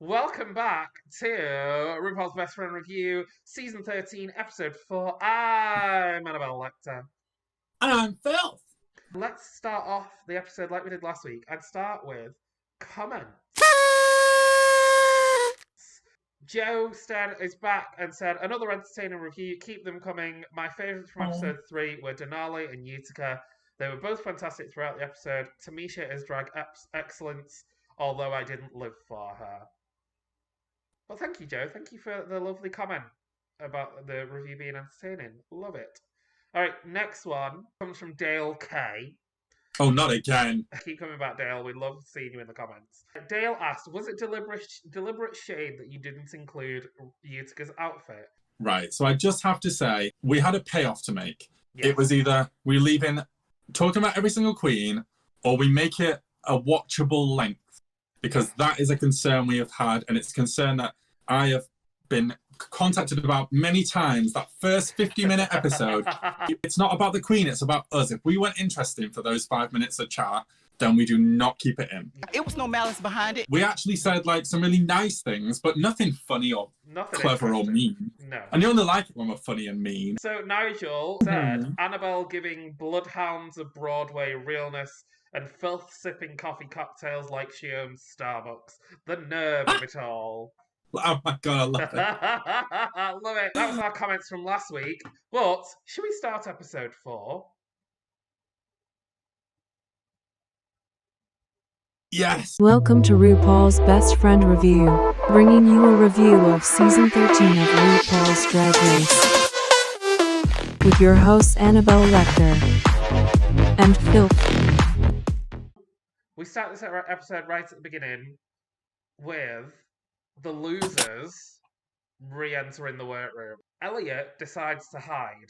Welcome back to RuPaul's Best Friend Review, Season 13, Episode 4. I'm Annabelle Lecter. I'm filth. Let's start off the episode like we did last week. I'd start with comments. Joe is back and said, another entertaining review. Keep them coming. My favourites from episode 3 were Denali and Utica. They were both fantastic throughout the episode. Tamisha is drag excellence, although I didn't live for her. Well, thank you, Joe. Thank you for the lovely comment about the review being entertaining. Love it. All right, next one comes from Dale K. Oh, not again. I keep coming back, Dale. We love seeing you in the comments. Dale asked, was it deliberate shade that you didn't include Utica's outfit? Right, so I just have to say, we had a payoff to make. Yes. It was either we leave in talking about every single queen, or we make it a watchable length. Because that is a concern we have had, and it's a concern that I have been contacted about many times. That first 50-minute episode, it's not about the queen, it's about us. If we weren't interested for those 5 minutes of chat, then we do not keep it in. It was no malice behind it. We actually said like some really nice things, but nothing funny or clever or mean. No. And you only like it when we're funny and mean. So Nigel said, Annabelle giving bloodhounds of Broadway realness and filth-sipping coffee cocktails like she owns Starbucks. The nerve of it all. Oh my God, I love it. I love it. That was our comments from last week. But should we start episode 4? Yes. Welcome to RuPaul's Best Friend Review, bringing you a review of Season 13 of RuPaul's Drag Race. With your hosts Annabelle Lecter and Filth. We start this episode right at the beginning with the losers re-entering the workroom. Elliot decides to hide.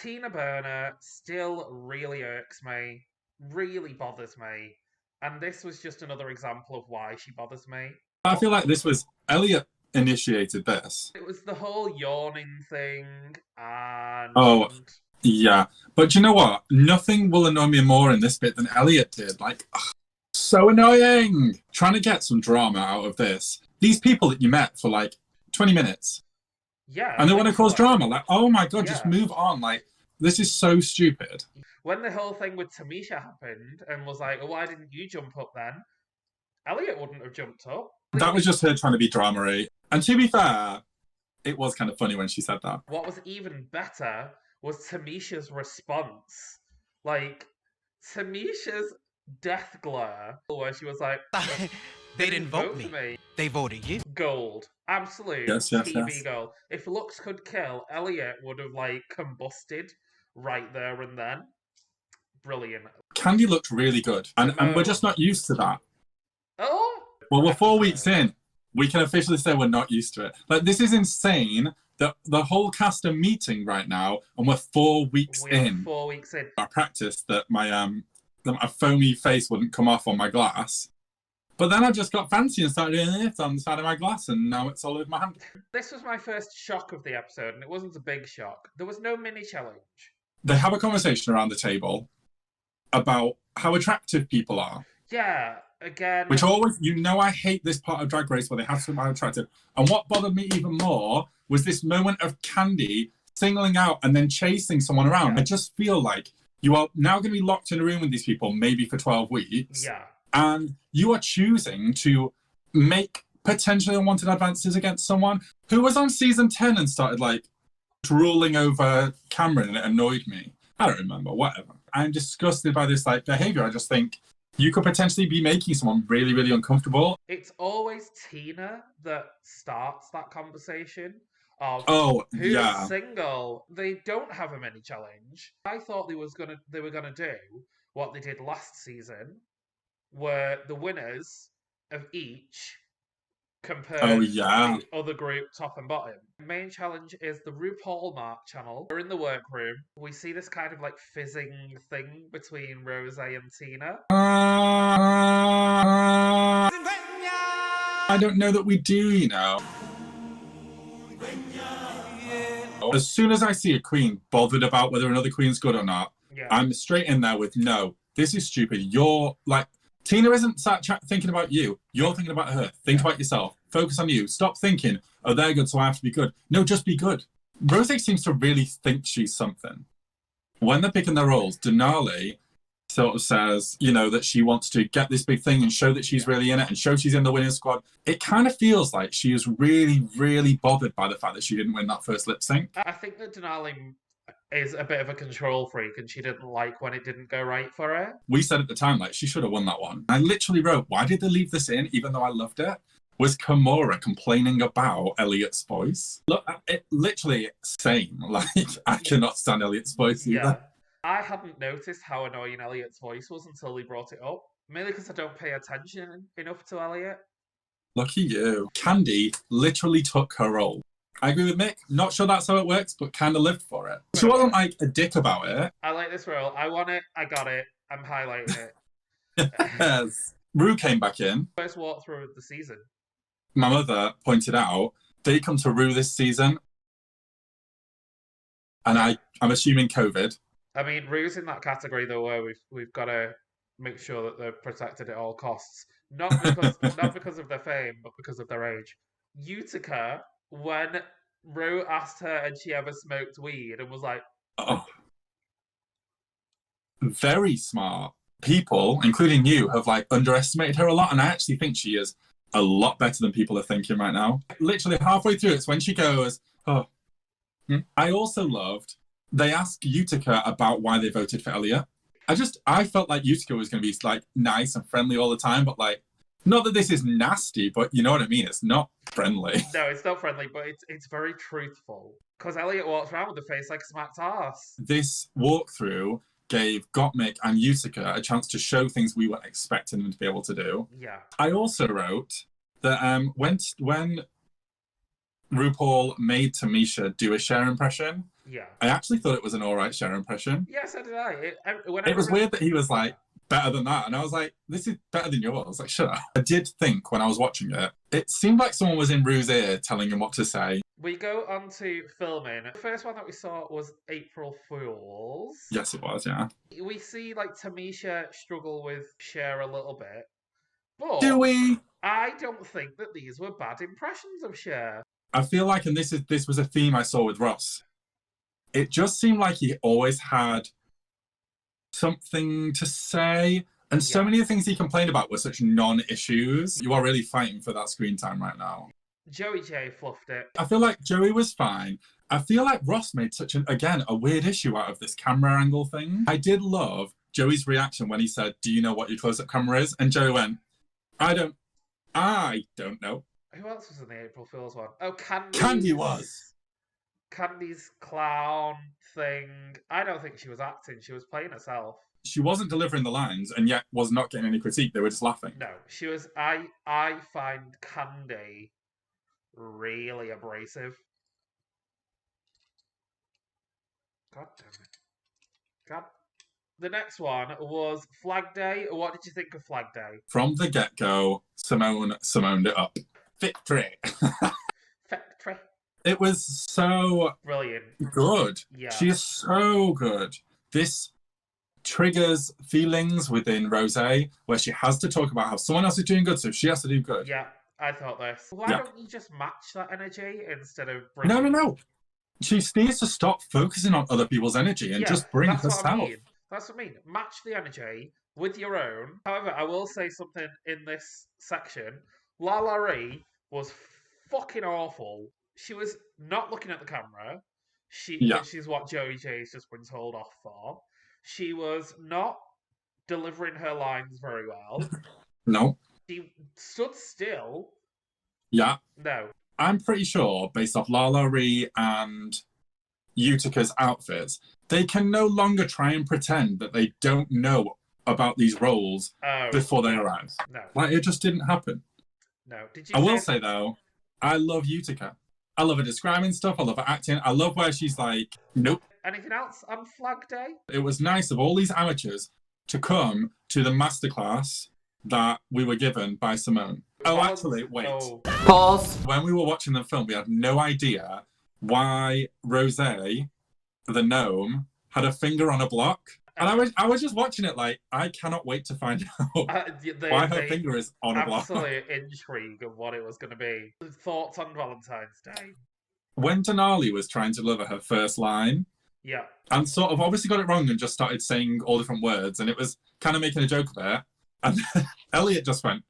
Tina Burner still really irks me, really bothers me, and this was just another example of why she bothers me. I feel like this was Elliot initiated this. It was the whole yawning thing, and... Oh, yeah. But you know what? Nothing will annoy me more in this bit than Elliot did. Like, ugh, so annoying. Trying to get some drama out of this. These people that you met for like 20 minutes. Yeah. And they want to cause drama. Like, oh my God, Yeah. just move on. Like, this is so stupid. When the whole thing with Tamisha happened and was like, oh, why didn't you jump up then? Elliot wouldn't have jumped up. That was just her trying to be drama-y. And to be fair, it was kind of funny when she said that. What was even better was Tamisha's response. Like, Tamisha's death glare, where she was like, They didn't vote me. They voted you. Gold. Absolute Yes. TV gold. If looks could kill, Elliot would have, like, combusted right there and then. Brilliant. Candy looked really good. And we're just not used to that. Oh! Well, we're 4 weeks in. We can officially say we're not used to it. Like, this is insane that the whole cast are meeting right now, and we're 4 weeks in. 4 weeks in. I practiced that my foamy face wouldn't come off on my glass. But then I just got fancy and started doing it on the side of my glass, and now it's all over my hand. This was my first shock of the episode, and it wasn't a big shock. There was no mini challenge. They have a conversation around the table about how attractive people are. Yeah, again... Which always, I hate this part of Drag Race where they have to be attractive. And what bothered me even more was this moment of Candy singling out and then chasing someone around. Yeah. I just feel like you are now going to be locked in a room with these people, maybe for 12 weeks. Yeah. And you are choosing to make potentially unwanted advances against someone who was on season 10 and started like drooling over Cameron, and it annoyed me. I don't remember, whatever. I'm disgusted by this like behavior. I just think you could potentially be making someone really, really uncomfortable. It's always Tina that starts that conversation of who's single. They don't have a mini challenge. I thought they were gonna do what they did last season, where the winners of each compare the other group top and bottom. The main challenge is the RuPaul Mark channel. We're in the workroom. We see this kind of like fizzing thing between Rose and Tina. I don't know that we do, As soon as I see a queen bothered about whether another queen's good or not, I'm straight in there with, no, this is stupid. You're like, Tina isn't thinking about you. You're thinking about her. Think about yourself. Focus on you. Stop thinking, oh, they're good, so I have to be good. No, just be good. Rosé seems to really think she's something. When they're picking their roles, Denali sort of says, you know, that she wants to get this big thing and show that she's really in it and show she's in the winning squad. It kind of feels like she is really, really bothered by the fact that she didn't win that first lip sync. I think that Denali is a bit of a control freak and she didn't like when it didn't go right for her. We said at the time, like, she should have won that one. I literally wrote, why did they leave this in, even though I loved it? Was Kimura complaining about Elliot's voice? Look, it literally same. Like, I cannot stand Elliot's voice either. Yeah. I hadn't noticed how annoying Elliot's voice was until he brought it up. Mainly because I don't pay attention enough to Elliot. Lucky you. Candy literally took her role. I agree with Mick. Not sure that's how it works, but kind of lived for it. She wasn't like a dick about it. I like this role. I want it. I got it. I'm highlighting it. Yes. Rue came back in. First walkthrough of the season. My mother pointed out they come to Rue this season. And I'm assuming COVID. I mean, Rue's in that category though where we've got to make sure that they're protected at all costs. Not because of their fame, but because of their age. Utica, when Rue asked her had she ever smoked weed and was like, oh, very smart people, including you, have like underestimated her a lot, and I actually think she is a lot better than people are thinking right now. Literally halfway through, it's when she goes, oh. I also loved, they asked Utica about why they voted for Elliot. I felt like Utica was going to be like nice and friendly all the time, but like, not that this is nasty, but you know what I mean? It's not friendly. No, it's not friendly, but it's very truthful. Because Elliot walks around with a face like a smacked ass. This walkthrough gave Gottmik and Utica a chance to show things we weren't expecting them to be able to do. Yeah. I also wrote that when RuPaul made Tamisha do a Cher impression, yeah, I actually thought it was an alright Cher impression. Yeah, so did I. It was weird that he was like, better than that. And I was like, this is better than yours. Like, shut up. I did think when I was watching it, it seemed like someone was in Rue's ear telling him what to say. We go on to filming. The first one that we saw was April Fools. Yes, it was, yeah. We see like Tamisha struggle with Cher a little bit. But do we? I don't think that these were bad impressions of Cher. I feel like, and this was a theme I saw with Ross, it just seemed like he always had something to say, and so many of the things he complained about were such non-issues. You are really fighting for that screen time right now. Joey J fluffed it. I feel like Joey was fine. I feel like Ross made such a weird issue out of this camera angle thing. I did love Joey's reaction when he said, do you know what your close-up camera is? And Joey went, I don't know. Who else was in the April Fools one? Oh, Candy was. Candy's clown thing. I don't think she was acting. She was playing herself. She wasn't delivering the lines and yet was not getting any critique. They were just laughing. No, she was... I find Candy really abrasive. God damn it. God. The next one was Flag Day. What did you think of Flag Day? From the get-go, Simoned it up. Victory. Victory. It was so brilliant. Good. Yeah. She is so good. This triggers feelings within Rosé where she has to talk about how someone else is doing good, so she has to do good. Yeah, I thought this. Why don't you just match that energy instead of bringing... No. She needs to stop focusing on other people's energy and just bring herself. That's what I mean. Match the energy with your own. However, I will say something in this section. Lala Ree was fucking awful. She was not looking at the camera, which is what Joey J's just been told off for. She was not delivering her lines very well. No. She stood still. Yeah. No. I'm pretty sure, based off Lala Ree and Utica's outfits, they can no longer try and pretend that they don't know about these roles before they arrive. No. Like, it just didn't happen. No. I will say, though, I love Utica. I love her describing stuff. I love her acting. I love where she's like, nope. Anything else on Flag Day? It was nice of all these amateurs to come to the masterclass that we were given by Simone. Oh, actually, wait. Pause. When we were watching the film, we had no idea why Rosé, the gnome, had a finger on a block. And I was just watching it like, I cannot wait to find out why her finger is on a block. Absolute intrigue of what it was going to be. Thoughts on Valentine's Day? When Denali was trying to deliver her first line, yeah, and sort of obviously got it wrong and just started saying all different words, and it was kind of making a joke of it, and Elliot just went,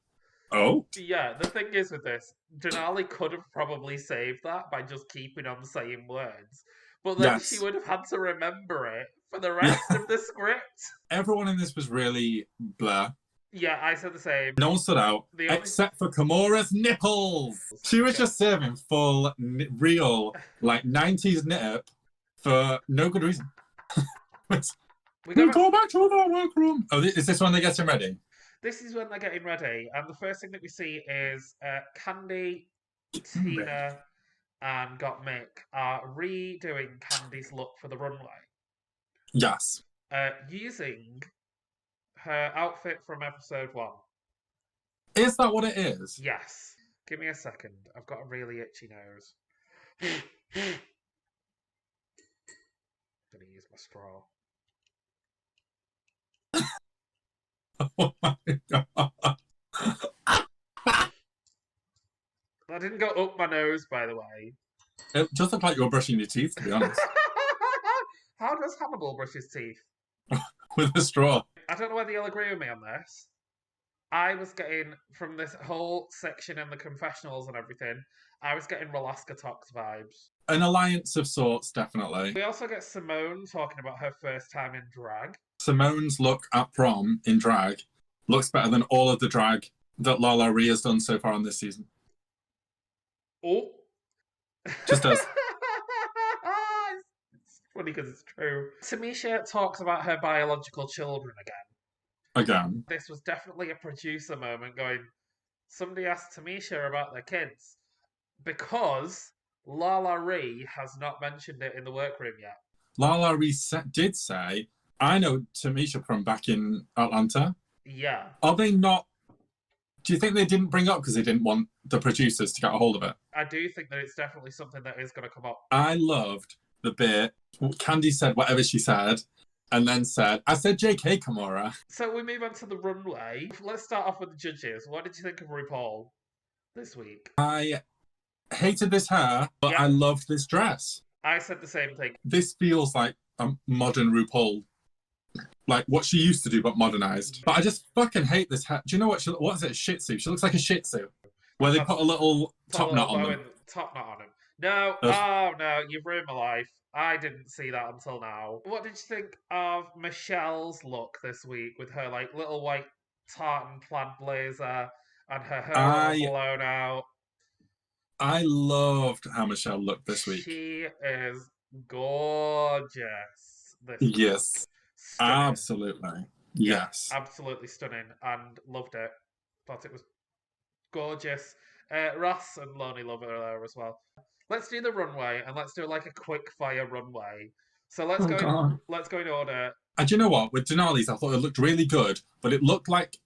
oh? Yeah, the thing is with this, Denali could have probably saved that by just keeping on saying words, but then she would have had to remember it for the rest of the script. Everyone in this was really blah. Yeah, I said the same. No one stood out, except for Kimora's nipples. She was just serving full, real, like, 90s nip for no good reason. we go back to the workroom. Oh, is this when they're getting ready? This is when they're getting ready, and the first thing that we see is Candy, Tina, and Gottmik are redoing Candy's look for the runway. Yes. Using her outfit from episode 1. Is that what it is? Yes. Give me a second. I've got a really itchy nose. I'm gonna use my straw. Oh my god. That didn't go up my nose, by the way. It just looked like you were brushing your teeth, to be honest. How does Hannibal brush his teeth? With a straw. I don't know whether you'll agree with me on this. I was getting, from this whole section in the confessionals and everything, I was getting Rolaska Tox vibes. An alliance of sorts, definitely. We also get Simone talking about her first time in drag. Simone's look at prom in drag looks better than all of the drag that Lala Rhea has done so far on this season. Oh. Just does. It's funny because it's true. Tamisha talks about her biological children again. Again. This was definitely a producer moment going, somebody asked Tamisha about their kids because Lala Rhea has not mentioned it in the workroom yet. Lala Rhea did say, I know Tamisha from back in Atlanta. Yeah. Are they not... Do you think they didn't bring up because they didn't want the producers to get a hold of it? I do think that it's definitely something that is going to come up. I loved the bit Candy said whatever she said, and then said, I said JK, Kimora. So we move on to the runway. Let's start off with the judges. What did you think of RuPaul this week? I hated this hair, but I loved this dress. I said the same thing. This feels like a modern RuPaul. Like what she used to do, but modernized. But I just fucking hate this hair. Do you know what? What is it? A Shih Tzu. She looks like a Shih Tzu. Where they put a little top knot on them. Top knot on him. No, oh no, you've ruined my life. I didn't see that until now. What did you think of Michelle's look this week with her like little white tartan plaid blazer and her hair all blown out? I loved how Michelle looked this week. She is gorgeous this week. Yes. Stunning. Absolutely. Yes. Absolutely stunning and loved it. Thought it was gorgeous. Ross and Lonely Love are there as well. Let's do the runway and let's do like a quick fire runway. So let's go in order. And do you know what? With Denali's, I thought it looked really good, but it looked like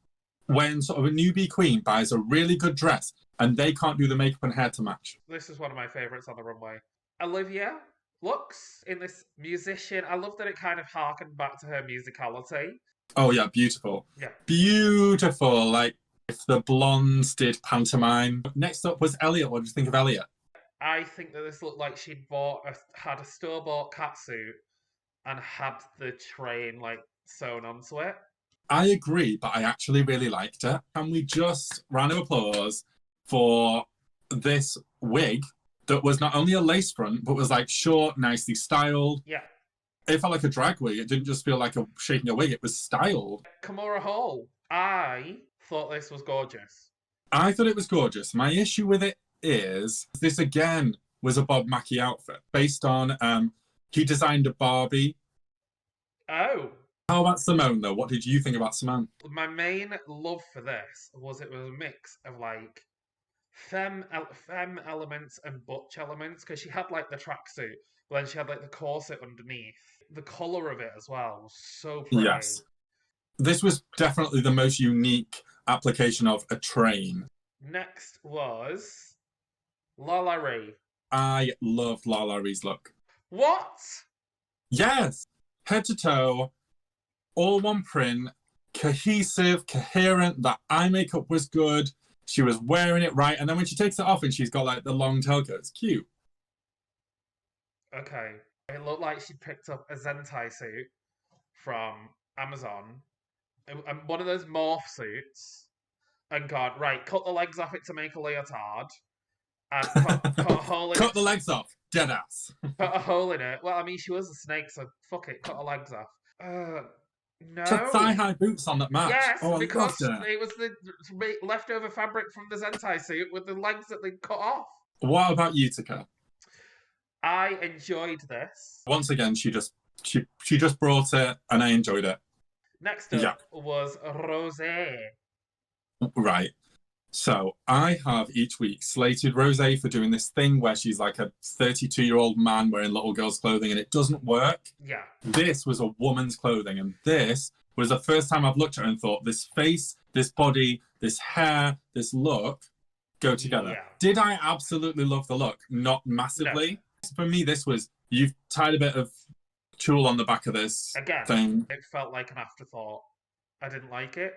when sort of a newbie queen buys a really good dress and they can't do the makeup and hair to match. This is one of my favourites on the runway. Olivia looks in this musician. I love that it kind of harkened back to her musicality. Oh yeah, beautiful. Yeah. Beautiful. Like if the blondes did pantomime. Next up was Elliot. What did you think of Elliot? I think that this looked like she'd had a store-bought catsuit and had the train like sewn onto it. I agree, but I actually really liked it. Can we just round of applause for this wig that was not only a lace front, but was like short, nicely styled. Yeah. It felt like a drag wig. It didn't just feel like shaking a wig. It was styled. Kimora Hall. I thought this was gorgeous. I thought it was gorgeous. My issue with it is this again was a Bob Mackie outfit based on he designed a Barbie. Oh. How about Simone though? What did you think about Simone? My main love for this was it was a mix of like femme elements and butch elements because she had like the tracksuit, but then she had like the corset underneath. The colour of it as well was so pretty. Yes. This was definitely the most unique application of a train. Next was Lala Rhea. I loved Lala Rhea's look. What? Yes! Head to toe, all one print, cohesive, coherent, that eye makeup was good. She was wearing it right. And then when she takes it off and she's got like the long tailcoat, it's cute. Okay. It looked like she picked up a Zentai suit from Amazon. One of those morph suits. And gone, right, cut the legs off it to make a leotard. And put a hole in Cut it. the legs off. Dead ass. Put a hole in it. Well, I mean, she was a snake, so fuck it. Cut her legs off. No. She had thigh-high boots on that match. Yes, oh, because it was the leftover fabric from the Zentai suit with the legs that they cut off. What about Utica? I enjoyed this. Once again, she just brought it, and I enjoyed it. Next up was Rosé. Right. So I have each week slated Rosé for doing this thing where she's like a 32-year-old man wearing little girl's clothing, and it doesn't work. Yeah. This was a woman's clothing, and this was the first time I've looked at her and thought, this face, this body, this hair, this look go together. Yeah. Did I absolutely love the look? Not massively. No. For me, this was, you've tied a bit of tulle on the back of this thing. It felt like an afterthought. I didn't like it.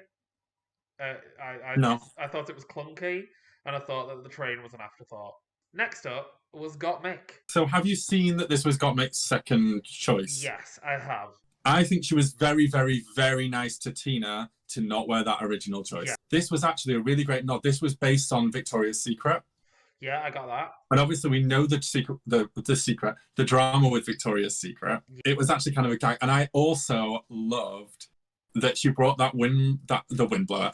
I thought it was clunky, and I thought that the train was an afterthought. Next up was Gottmik. So have you seen that this was Gottmik's second choice? Yes, I have. I think she was very, very, very nice to Tina to not wear that original choice. Yeah. This was actually a really great nod. This was based on Victoria's Secret. Yeah, I got that. And obviously we know the secret, the drama with Victoria's Secret. Yeah. It was actually kind of a gag. And I also loved that she brought the wind blower.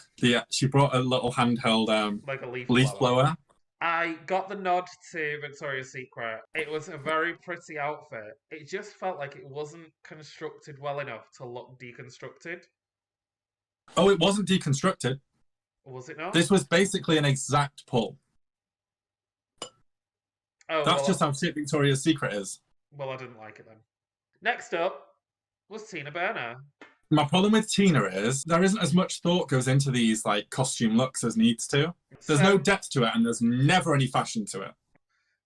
She brought a little handheld like a leaf blower. I got the nod to Victoria's Secret. It was a very pretty outfit. It just felt like it wasn't constructed well enough to look deconstructed. Oh, it wasn't deconstructed. Was it not? This was basically an exact pull. Oh, that's just how shit Victoria's Secret is. Well, I didn't like it then. Next up was Tina Burner. My problem with Tina is there isn't as much thought goes into these like costume looks as needs to. There's no depth to it, and there's never any fashion to it.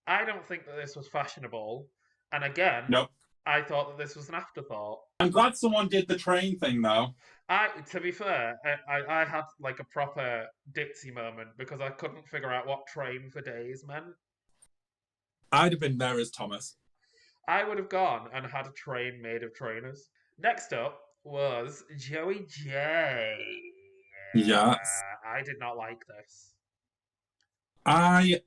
I don't think that this was fashionable. And again, nope. I thought that this was an afterthought. I'm glad someone did the train thing, though. To be fair, I had like a proper ditzy moment because I couldn't figure out what train for days meant. I'd have been there as Thomas. I would have gone and had a train made of trainers. Next up was Joey J. Yes. I did not like this. I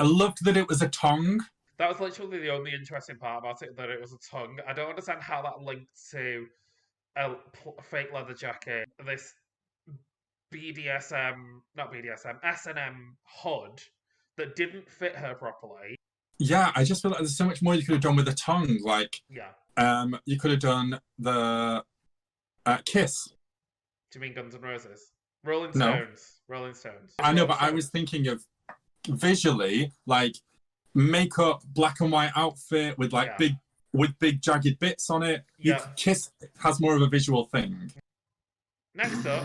loved that it was a tongue. That was literally the only interesting part about it, that it was a tongue. I don't understand how that linked to a fake leather jacket, this S&M hood that didn't fit her properly. Yeah, I just feel like there's so much more you could have done with the tongue. Like, you could have done the Kiss. Do you mean Guns N' Roses? Rolling Stones. No. Rolling Stones. I know, but I was thinking of visually, like, makeup, black and white outfit with like big jagged bits on it. Kiss has more of a visual thing. Next up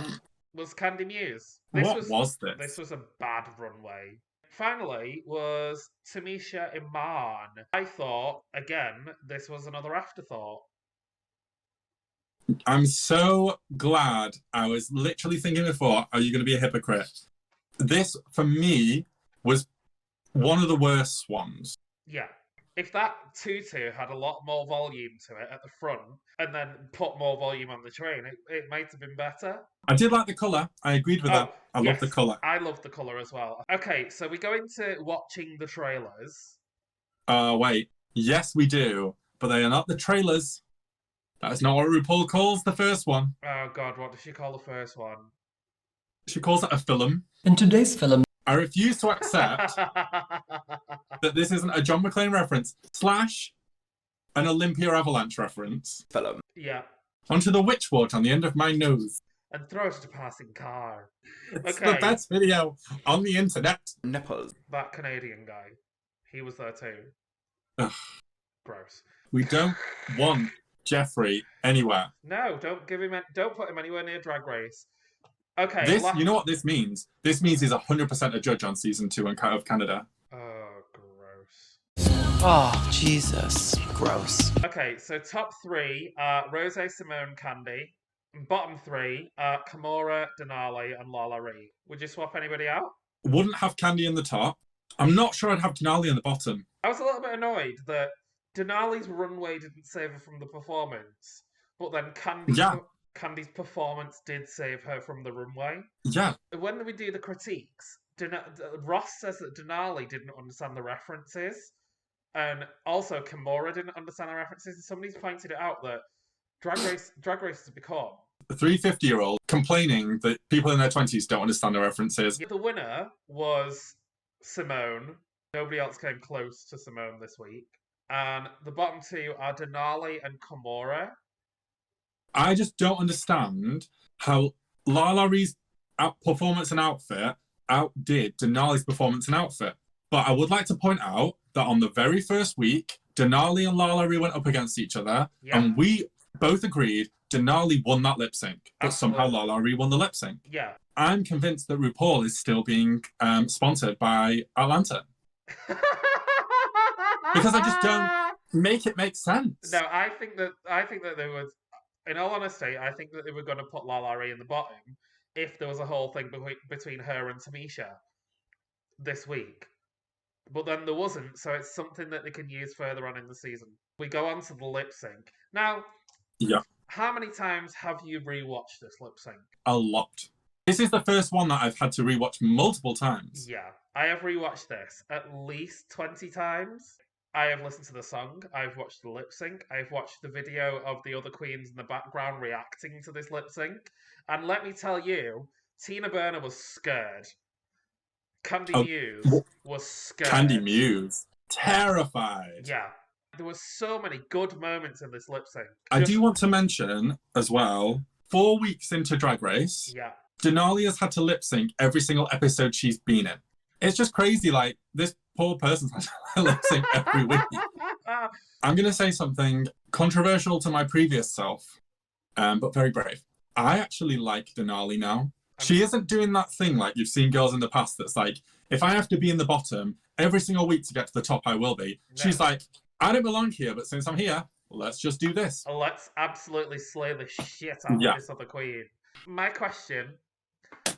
was Candy Muse. What was this? This was a bad runway. Finally was Tamisha Iman. I thought, again, this was another afterthought. I'm so glad. I was literally thinking before, are you going to be a hypocrite? This, for me, was one of the worst ones. Yeah. If that tutu had a lot more volume to it at the front and then put more volume on the train, it might have been better. I did like the colour. I agreed with that. I love the colour. I love the colour as well. Okay, so we go into watching the trailers. Wait. Yes, we do. But they are not the trailers. That is not what RuPaul calls the first one. Oh, God, what does she call the first one? She calls it a film. In today's film, I refuse to accept that this isn't a John McClane reference / an Olympia Avalanche reference. Film. Yeah. Onto the witch wart on the end of my nose. And throw it at a passing car. It's the best video on the internet. Nipples. That Canadian guy. He was there too. Ugh. Gross. We don't want Jeffrey anywhere. No, don't put him anywhere near Drag Race. Okay. You know what this means? This means he's 100% a judge on season 2 of Canada. Oh, gross. Oh, Jesus. Gross. Okay, so top 3 are Rosé, Simone, Candy. Bottom three are Kimora, Denali, and Lala Ree. Would you swap anybody out? Wouldn't have Candy in the top. I'm not sure I'd have Denali in the bottom. I was a little bit annoyed that Denali's runway didn't save her from the performance, but then Candy's performance did save her from the runway. Yeah. When we do the critiques, Ross says that Denali didn't understand the references, and also Kimora didn't understand the references. And somebody's pointed it out that Drag Race has become a 350-year-old complaining that people in their 20s don't understand the references. The winner was Simone. Nobody else came close to Simone this week. And the bottom two are Denali and Kimora. I just don't understand how Lala Ree's performance and outfit outdid Denali's performance and outfit. But I would like to point out that on the very first week, Denali and Lala Ree went up against each other, and we both agreed Denali won that lip sync, but somehow Lala Ree won the lip sync. Yeah. I'm convinced that RuPaul is still being sponsored by Atlanta. Because I just don't make it make sense. No, I think that they would. In all honesty, I think that they were going to put Lala Ree in the bottom if there was a whole thing between her and Tamisha this week. But then there wasn't, so it's something that they can use further on in the season. We go on to the lip sync. Now, how many times have you rewatched this lip sync? A lot. This is the first one that I've had to rewatch multiple times. Yeah, I have rewatched this at least 20 times. I have listened to the song, I've watched the lip sync, I've watched the video of the other queens in the background reacting to this lip sync, and let me tell you, Tina Burner was scared. Candy Muse was scared. Candy Muse. Terrified. Yeah. There were so many good moments in this lip sync. I do want to mention as well, 4 weeks into Drag Race, Denali has had to lip sync every single episode she's been in. It's just crazy, like, this poor person's had to lip sync every week. I'm going to say something controversial to my previous self, but very brave. I actually like Denali now. She isn't doing that thing like you've seen girls in the past that's like, if I have to be in the bottom every single week to get to the top, I will be. No. She's like, I don't belong here, but since I'm here, let's just do this. Let's absolutely slay the shit out of this other queen. My question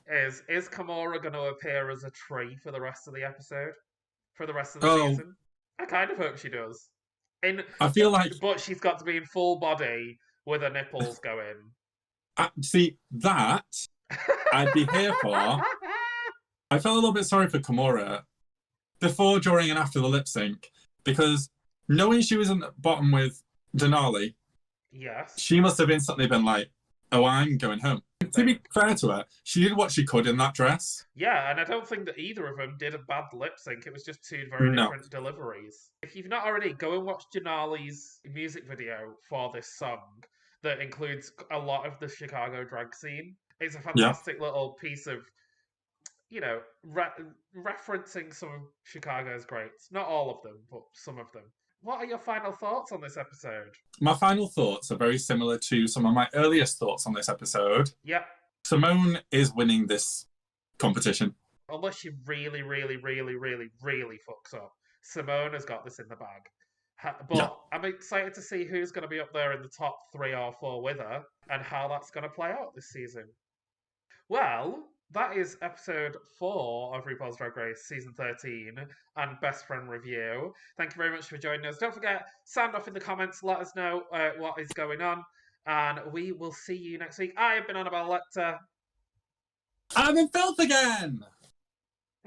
is Kimora going to appear as a tree for the rest of the episode? For the rest of the season? I kind of hope she does. I feel like... But she's got to be in full body with her nipples going. See, that... I'd be here for. I felt a little bit sorry for Kimora before, during, and after the lip sync because knowing she was in the bottom with Denali, she must have instantly been like, "Oh, I'm going home." To be fair to her, she did what she could in that dress. Yeah, and I don't think that either of them did a bad lip sync. It was just two very different deliveries. If you've not already, go and watch Denali's music video for this song that includes a lot of the Chicago drag scene. It's a fantastic little piece of, referencing some of Chicago's greats. Not all of them, but some of them. What are your final thoughts on this episode? My final thoughts are very similar to some of my earliest thoughts on this episode. Yep. Simone is winning this competition. Unless she really, really, really, really, really fucks up. Simone has got this in the bag. But I'm excited to see who's going to be up there in the top 3 or 4 with her and how that's going to play out this season. Well, that is episode 4 of RuPaul's Drag Race Season 13 and Best Friend Review. Thank you very much for joining us. Don't forget, sound off in the comments. Let us know what is going on. And we will see you next week. I have been Annabelle Lecter. I'm in filth again!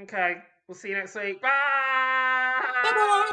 Okay, we'll see you next week. Bye! Bye-bye!